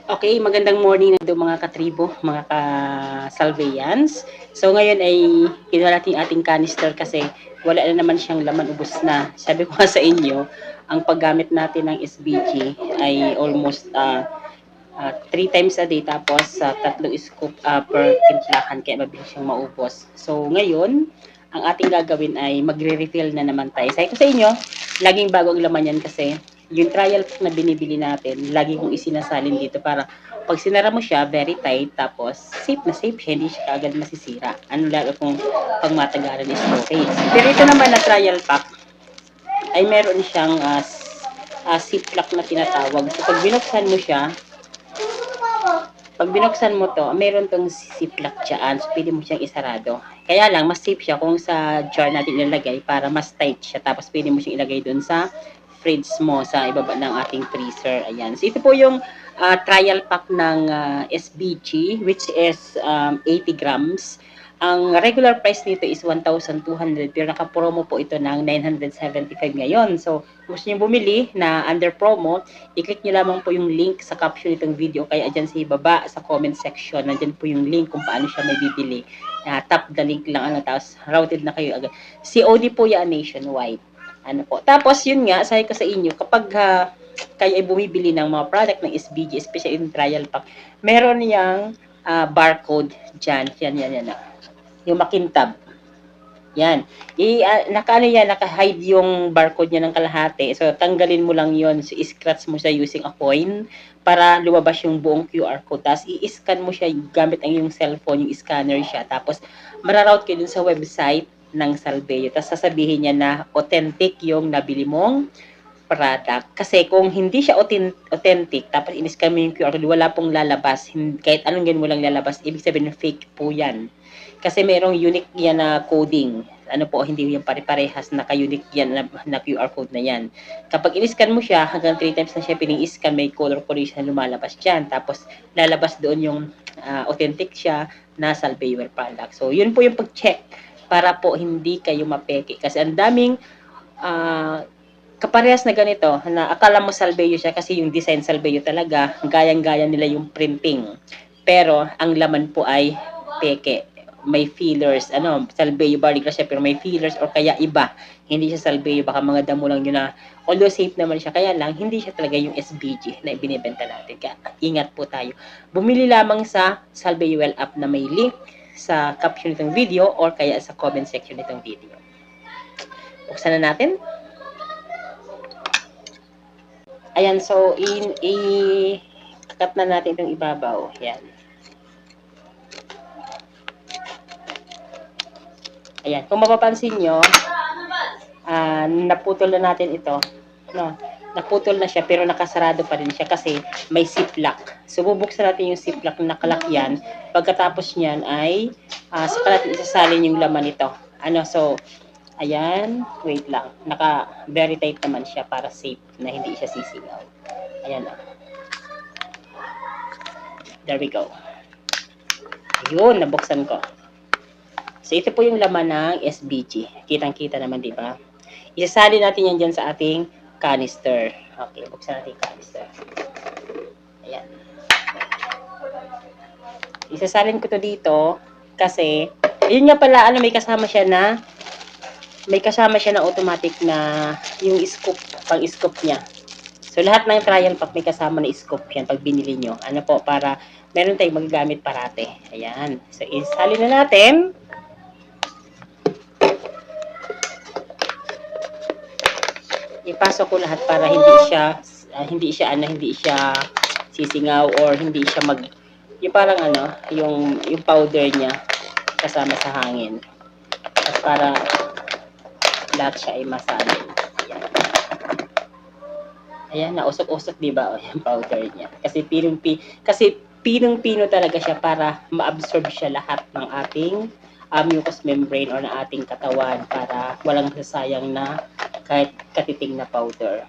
Okay, magandang morning na do mga katribo, mga ka-salveyans. So ngayon ay kinuha natin yung ating canister kasi wala na naman siyang laman, ubos na. Sabi ko nga sa inyo, ang paggamit natin ng SBG ay almost 3 times a day, tapos tatlong scoop per timplahan, kaya mabilis siyang maubos. So ngayon, ang ating gagawin ay magre-refill na naman tayo. Sabi ko sa inyo, laging bago ang laman yan kasi yung trial pack na binibili natin, lagi kong isinasalin dito para pag sinara mo siya, very tight, tapos safe na safe siya, hindi siya agad masisira. Ano lalo kung pag matagalan is storage. Pero ito naman na trial pack, ay meron siyang ziplock na tinatawag. So pag binuksan mo siya, pag binuksan mo to, meron tong ziplock dyan. So, pwede mo siyang isarado. Kaya lang, mas safe siya kung sa jar natin ilalagay para mas tight siya. Tapos, pwede mo siyang ilagay dun sa fridge mo sa ibaba ng ating freezer. Ayan. So, ito po yung trial pack ng SBG, which is 80 grams. Ang regular price nito is 1,200, pero naka-promo po ito ng 975 ngayon. So, kung gusto niyo bumili na under promo, i-click niyo lamang po yung link sa caption nitong video, kaya dyan sa ibaba sa comment section, nandyan po yung link kung paano siya may bibili. Tap the link lang, tapos routed na kayo agad. COD po yan nationwide. Ano po. Tapos yun nga, sabi ko sa inyo, kapag kayo ay bumibili ng mga product ng SBG, especially in trial pack, meron yang barcode dyan. Yan. Yung makintab. Yan. Naka-ano yan, naka-hide yung barcode niya ng kalahati. So, tanggalin mo lang yon. So, i-scratch mo siya using a coin para lumabas yung buong QR code. Tapos, i-scan mo siya gamit ang yung cellphone, yung scanner siya. Tapos, mararoute kayo dun sa website ng Salveyo. Tapos, sasabihin niya na authentic yung nabili mong product. Kasi kung hindi siya authentic, tapos in-scan mo yung QR code, wala pong lalabas. Kahit anong ganun mo lang lalabas, ibig sabihin fake po yan. Kasi merong unique yan na coding. Ano po, hindi yung pare-parehas, naka-unique yan na QR code na yan. Kapag in-scan mo siya, hanggang 3 times na siya piling-scan, may color codation na lumalabas dyan. Tapos, lalabas doon yung authentic siya na Salveyo product. So, yun po yung pag-check para po hindi kayo mapeke. Kasi ang daming kaparehas na ganito, na akala mo Salveyo siya kasi yung design Salveyo talaga, gayang-gaya nila yung printing. Pero, ang laman po ay peke. May fillers, Salveyo body glass siya, pero may fillers or kaya iba. Hindi siya Salveyo, baka mga damo lang yun na, although safe naman siya, kaya lang, hindi siya talaga yung SBG na ibinibenta natin. Kaya, ingat po tayo. Bumili lamang sa Salveyo Well app na may link sa caption nitong video or kaya sa comment section nitong video. Buksan na natin. Ayan, so, kakat na natin itong ibabaw. Ayan. Ayan, kung mapapansin nyo, naputol na natin ito. No, naputol na siya pero nakasarado pa rin siya kasi may ziplock. So, bubuksan natin yung ziplock na nakalakyan. Pagkatapos niyan ay saka natin isasalin yung laman nito. So, ayan, wait lang. Very tight naman siya para safe na hindi siya sisingaw. Ayan. There we go. Ayun, nabuksan ko. So, ito po yung laman ng SBG. Kitang-kita naman, di ba? Isasali natin yan dyan sa ating canister. Okay, buksan natin yung canister. Ayan. Isasalin ko to dito kasi, yun nga pala, may kasama siya na automatic na yung scoop, pang-scoop niya. So, lahat ng trial pack may kasama na scoop yan pag binili nyo. Para meron tayong magagamit parate. Ayan. So, isalin na natin. Ipasok ko lahat para hindi siya sisingaw or hindi siya yung parang yung powder niya kasama sa hangin. At para lahat siya ay masalin. Ayan, nausok-usok, di ba? Yung powder niya. Kasi pinong-pino talaga siya para ma-absorb siya lahat ng ating mucous membrane or na ating katawan para walang sasayang na kahit katiting na powder.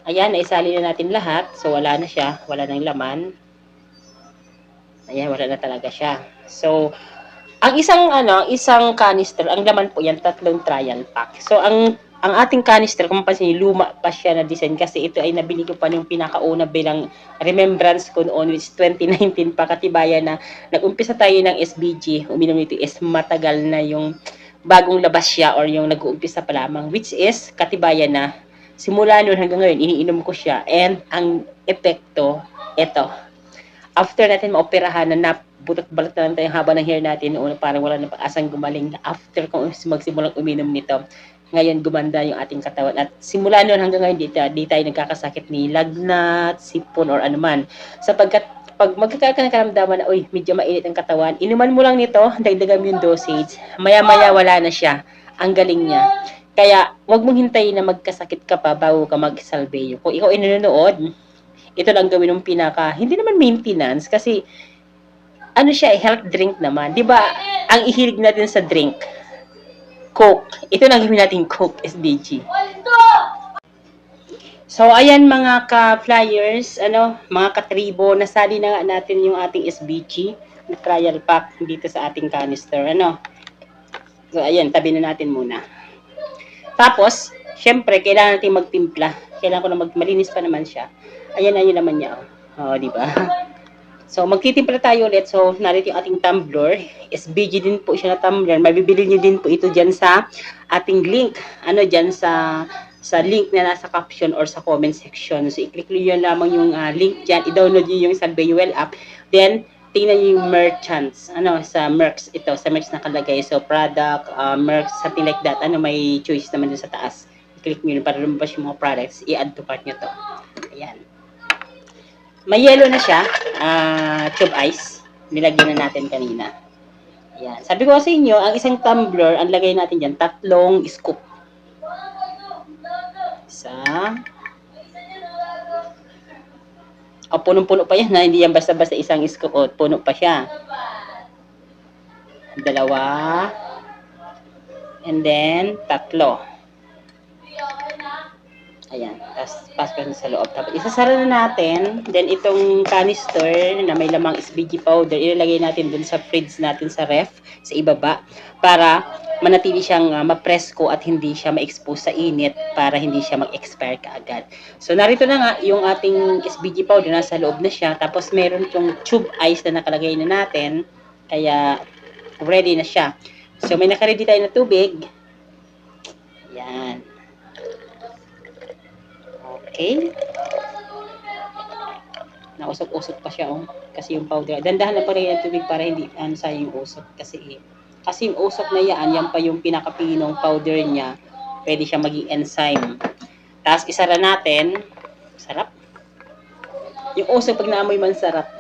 Ayan, naisali na natin lahat. So, wala na siya. Wala nang laman. Ayan, wala na talaga siya. So, ang isang canister, ang laman po yan, 3 trial pack. So, ang ang ating canister, kung mapansin niyo, luma pa siya na design kasi ito ay nabili ko pa nung pinakauna bilang remembrance ko noon, which 2019 pa, katibayan na nag-umpisa tayo ng SBG, uminom nito is matagal na yung bagong labas siya or yung nag-uumpisa pa lamang, which is katibayan na simula noon hanggang ngayon, iniinom ko siya and ang epekto, ito. After natin maoperahan na nabutot-balot na lang tayo haba ng hair natin noon, parang wala na pag-asang gumaling na after kung magsimulang uminom nito, ngayon gumanda yung ating katawan. At simula noon hanggang ngayon, di tayo nagkakasakit ni lagnat, sipon, or anuman. Sapagkat pag magkakaroon ka ng karamdaman na, uy, medyo mainit ang katawan, inuman mo lang nito, dagdagan mo yung dosage, maya-maya wala na siya. Ang galing niya. Kaya, wag mong hintayin na magkasakit ka pa bago ka mag-salveyo. Kung ikaw ay nanonood, ito lang gawin ng pinaka, hindi naman maintenance, kasi, ano siya, health drink naman. Di ba, ang ihilig natin sa drink, Coke. Ito lang gawin natin Coke, SBG. So, ayan mga ka-flyers, mga katribo, nasali na nga natin yung ating SBG na trial pack dito sa ating canister, So, ayan, tabi na natin muna. Tapos, syempre, kailangan natin magtimpla. Kailangan ko na malinis pa naman siya. Ayan na yun naman niya. Di ba? So, magtitimpla tayo ulit. So, narito yung ating tumbler. SBG din po siya na tumbler. Mabibili nyo din po ito dyan sa ating link. Dyan sa link na nasa caption or sa comment section. So, i-click nyo yun lamang yung link dyan. I-download nyo yung Salveyo Well app. Then, tingnan nyo yung merchants. Sa Mercs ito. Sa Mercs nakalagay. So, product, Mercs, something like that. May choice naman dun sa taas. I-click nyo yun para lumabas yung mga products. I-add to cart nyo to. Ayan. May yellow na siya, tube ice. Nilagyan na natin kanina. Ayan. Sabi ko sa inyo, ang isang tumbler, ang lagay natin dyan, 3 scoop. Isa. Punong-puno pa yan, hindi yan basta-basta isang scoop. Puno pa siya. 2. And then, 3. Ayan, tapos pasok sa loob. Tapos isasara na natin. Then itong canister na may lamang SBG powder, ilalagay natin dun sa fridge natin sa ref, sa ibaba, para manatili siyang mapresko at hindi siya ma-expose sa init para hindi siya mag-expire kaagad. So narito na nga yung ating SBG powder, nasa loob na siya. Tapos meron itong tube ice na nakalagay na natin. Kaya ready na siya. So may nakaready tayo na tubig. Yan. Okay. Nausok-usok pa siya, kasi yung powder. Dandahan na pa rin ang tubig para hindi sayang yung usok. Kasi yung usok na yan, yan pa yung pinakapinong powder niya. Pwede siya maging enzyme. Tapos isara natin. Sarap. Yung usok pag naamoy man sarap.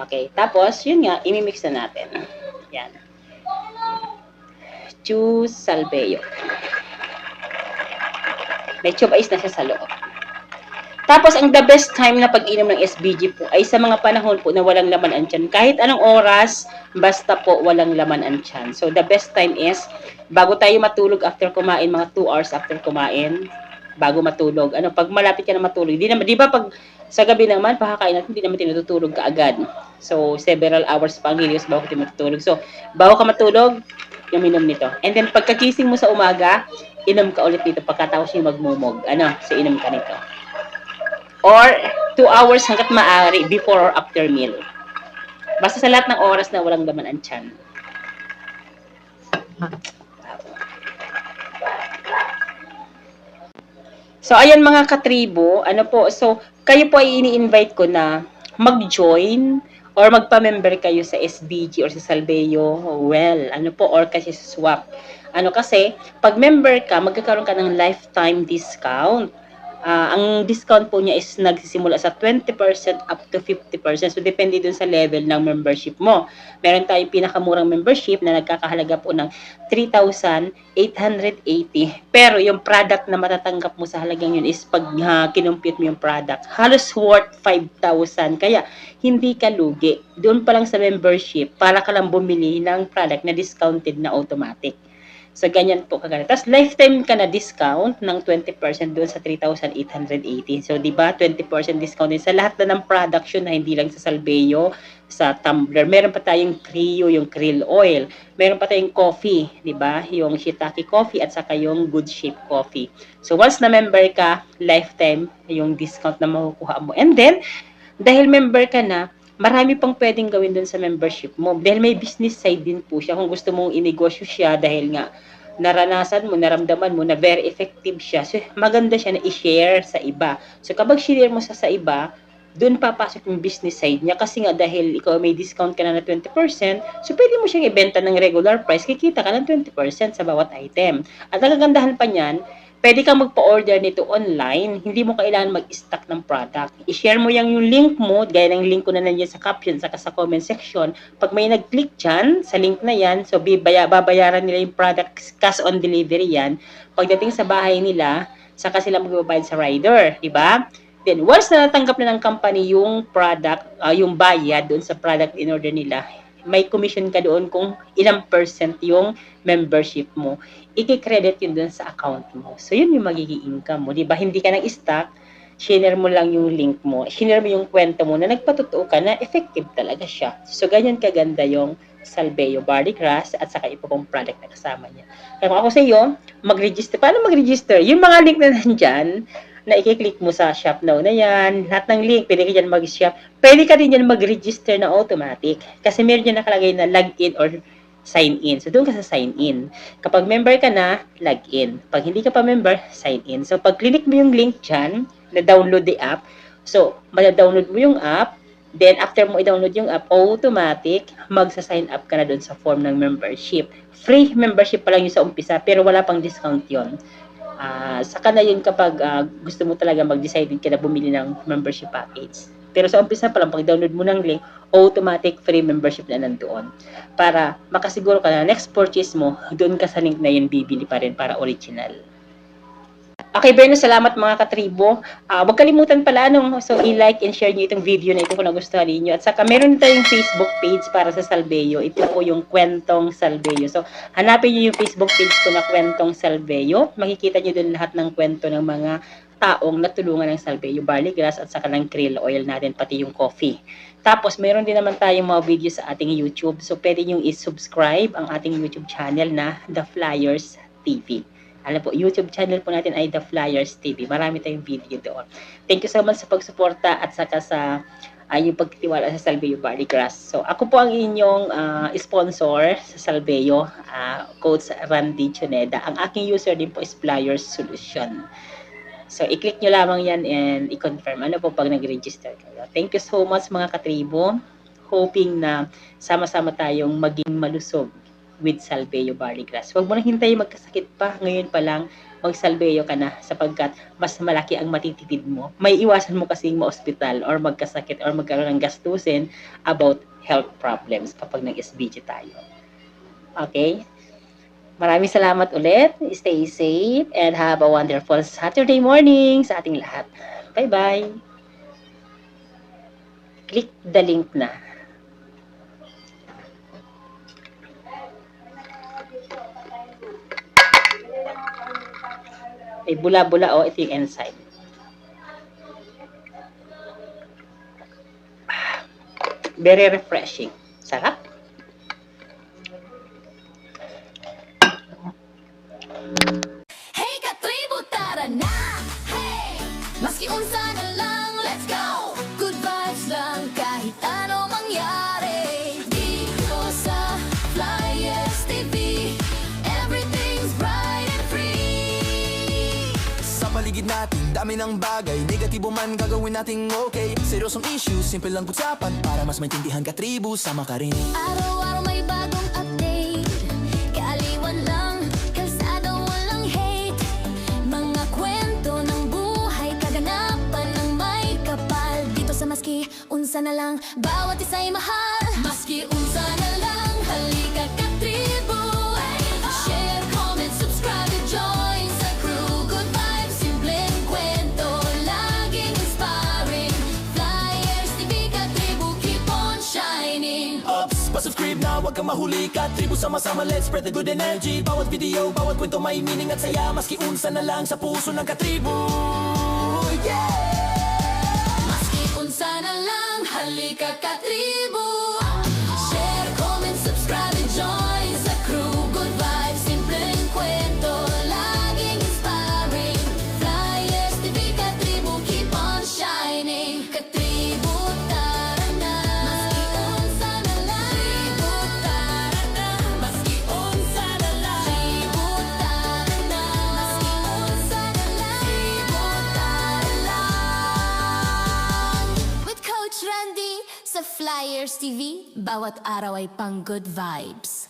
Okay. Tapos, yun nga, imimix na natin. Yan. Choose Salveyo. May tube ice na siya sa loob. Tapos, ang the best time na pag-inom ng SBG po ay sa mga panahon po na walang laman ang tiyan. Kahit anong oras, basta po walang laman ang tiyan. So, the best time is, bago tayo matulog after kumain, mga 2 hours after kumain, bago matulog. Pag malapit ka na matulog, di ba pag sa gabi naman, pakakain natin, hindi naman tinutulog ka agad. So, several hours pa ang hilios bago ka matulog. So, bago ka matulog, uminom nito. And then, pagkagising mo sa umaga, inom ka ulit nito pagkatapos yung magmumog. So, inom ka nito. Or, 2 hours hanggat maaari before or after meal. Basta sa lahat ng oras na walang laman ang tiyan. So, ayan mga katribo, so, kayo po ay ini-invite ko na mag-join or magpa-member kayo sa SBG or sa Salveyo Well, or kasi sa Swap. Kasi, pag member ka, magkakaroon ka ng lifetime discount. Ang discount po niya is nagsisimula sa 20% up to 50%. So, depende dun sa level ng membership mo. Meron tayong pinakamurang membership na nagkakahalaga po ng 3,880. Pero, yung product na matatanggap mo sa halagang yun is pag kinumpute mo yung product, halos worth 5,000. Kaya, hindi ka lugi. Doon pa lang sa membership, para ka lang bumili ng product na discounted na automatic. So, ganyan po kaganda. Tapos, lifetime ka na discount ng 20% doon sa 3,880. So, di ba, 20% discount din sa lahat na ng production na hindi lang sa Salveyo, sa tumbler. Meron pa tayong Crio, yung krill oil. Meron pa tayong coffee, di ba? Yung shiitake coffee at saka yung good shape coffee. So, once na member ka, lifetime yung discount na makukuha mo. And then, dahil member ka na, marami pang pwedeng gawin dun sa membership mo. Dahil may business side din po siya. Kung gusto mong inegosyo siya dahil nga naranasan mo, naramdaman mo na very effective siya. So, maganda siya na i-share sa iba. So, kapag share mo sa iba, doon papasok yung business side niya. Kasi nga dahil ikaw may discount ka na 20%, so pwede mo siyang ibenta ng regular price. Kikita ka ng 20% sa bawat item. At ang kagandahan pa niyan, pwede kang magpa-order nito online. Hindi mo kailangan mag-stock ng product. I-share mo yung link mo, gaya ng link ko na nandiyan sa caption, saka sa comment section. Pag may nag-click dyan, sa link na yan, so babayaran nila yung product, cash on delivery yan. Pagdating sa bahay nila, saka sila magbabayad sa rider, di ba? Then, once na natanggap na ng company yung product, yung bayad doon sa product in order nila, may commission ka doon kung ilang % yung membership mo. I-credit yun doon sa account mo. So, yun yung magiging income mo. Diba? Hindi ka nag-stock, share mo lang yung link mo, share mo yung kwento mo na nagpatotoo ka na effective talaga siya. So, ganyan kaganda yung Salveyo Barley Grass at saka iba pong product na kasama niya. Kaya kung ako sa iyo, mag-register. Paano mag-register? Yung mga link na nandyan, na i-click mo sa shop now na yan, lahat ng link, pwede ka dyan mag-shop. Pwede ka rin dyan mag-register na automatic. Kasi meron dyan nakalagay na login or sign in. So, doon ka sa sign in. Kapag member ka na, log in. Pag hindi ka pa member, sign in. So, pag click mo yung link dyan, na download the app, so, ma-download mo yung app, then after mo i-download yung app, automatic, magsa-sign up ka na doon sa form ng membership. Free membership pa lang yung sa umpisa, pero wala pang discount yon. Saka na yun kapag gusto mo talaga mag-decide ka na bumili ng membership package. Pero sa umpisa pa lang, pag-download mo ng link, automatic free membership na nandoon. Para makasiguro ka na next purchase mo, doon ka sa link na yun bibili pa rin para original. Okay, Berno, salamat mga katribo. Huwag kalimutan pala, so i-like and share nyo itong video na ito kung nagustuhan ninyo. At saka meron tayong Facebook page para sa Salveyo. Ito po yung Kwentong Salveyo. So, hanapin nyo yung Facebook page ko na Kwentong Salveyo. Makikita nyo doon lahat ng kwento ng mga taong natulungan ng Salveyo Barley Grass at saka ng krill oil natin, pati yung coffee. Tapos, meron din naman tayong mga videos sa ating YouTube. So, pwede nyo i-subscribe ang ating YouTube channel na The Flyers TV. Alam po, YouTube channel po natin ay The Flyers TV. Marami tayong video doon. Thank you so much sa pagsuporta at saka sa yung pagtitiwala sa Salveyo Barley Grass. So, ako po ang inyong sponsor sa Salveyo, Coach Randy Choneda. Ang aking user din po is Flyers Solution. So, i-click nyo lamang yan and i-confirm. Ano po pag nag-register kayo. Thank you so much mga katribo. Hoping na sama-sama tayong maging malusog with Salveyo Barley Grass. Huwag mo na hintayin magkasakit pa. Ngayon pa lang, mag-Salveyo ka na sapagkat mas malaki ang matitipid mo. May iwasan mo kasing ma-hospital or magkasakit or magkaroon ng gastusin about health problems kapag nag-SBG tayo. Okay? Maraming salamat ulit. Stay safe and have a wonderful Saturday morning sa ating lahat. Bye-bye! Click the link na. May bula-bula, ito yung inside. Very refreshing. Sarap. Hey katribo, tara na! Hey! Maski unsa na lang, let's go! Good vibes lang kahit ano mangyari. Dito sa Flyers TV, everything's bright and free. Sa paligid natin, dami ng bagay. Negatibo man gagawin nating okay. Seryosong issue, simple lang usapan. Para mas maintindihan ka tribu, sama ka rin. Araw-araw may bagong update. Kaaliwan lang, kalsada walang hate. Mga kwento ng buhay, kaganapan ng may kapal. Dito sa maski, unsa na lang, bawat isa'y mahal. Maski unsa na lang, halika katribo. Share, comment, subscribe, and join sa crew. Good vibes, simpleng kwento, laging inspiring. Flyers TV katribo, keep on shining. Ups, pa-subscribe na huwag kang mahuli ka Tribu sama-sama, let's spread the good energy Bawat video, bawat kwento may meaning at saya Maski unsa na lang sa puso ng katribu Yeah! Maski unsa na lang, halika katribo. Share, comment, subscribe, and join sa crew. Good vibes, simpleng kwento, laging inspiring. Flyers, TV, katribo, keep on shining. Katribo, tara na. Maski unsa na lang. Tribo, tara na. Maski unsa na lang. Tribo, tara na. Maski unsa na lang. Tribo, tara lang. With Coach Randy sa Flyers TV, bawat araw ay pang good vibes.